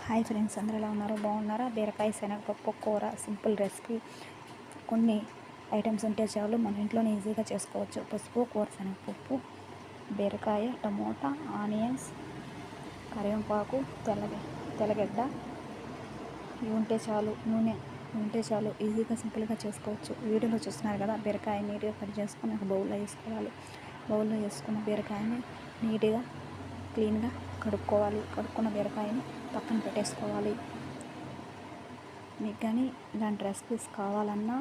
Hi friends, అందరూ ఎలా ఉన్నారు? బాగున్నారా? బీరకాయ శనగపప్పు కూర సింపుల్ రెసిపీ. కొన్ని ఐటమ్స్ ఉంటే చాలు మన ఇంట్లోనే ఈజీగా చేసుకోవచ్చు. పసుపు, కూర శనగపప్పు, బీరకాయ, టమోటా, ఆనియన్స్, కరివేపాకు, తెల్లగడ్డ ఇవి ఉంటే చాలు. నూనె ఉంటే చాలు, ఈజీగా సింపుల్గా చేసుకోవచ్చు. వీడియోలో చూస్తున్నారు కదా, బీరకాయ నీట్గా కట్ చేసుకొని ఒక బౌల్లో వేసుకోవాలి. బౌల్లో వేసుకున్న బీరకాయని నీట్గా క్లీన్గా కడుక్కోవాలి. కడుక్కున్న బీరకాయని పక్కన పెట్టేసుకోవాలి. మీకు కానీ ఇలాంటి రెసిపీస్ కావాలన్నా,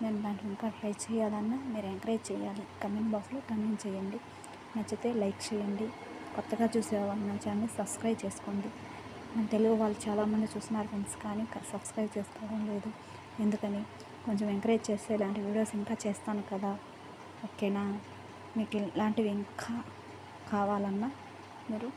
నేను దాంట్లో ఇంకా ట్రై చేయాలన్నా మీరు ఎంకరేజ్ చేయాలి. కమెంట్ బాక్స్లో కమెంట్ చేయండి. నచ్చితే లైక్ చేయండి. కొత్తగా చూసేవాళ్ళు నా ఛానల్ని సబ్స్క్రైబ్ చేసుకోండి. మన తెలుగు వాళ్ళు చాలామంది చూస్తున్నారు ఫ్రెండ్స్, కానీ సబ్స్క్రైబ్ చేసుకోవడం లేదు. ఎందుకని కొంచెం ఎంకరేజ్ చేస్తే ఇలాంటి వీడియోస్ ఇంకా చేస్తాను కదా. ఓకేనా? మీకు ఇలాంటివి ఇంకా కావాలన్నా మీరు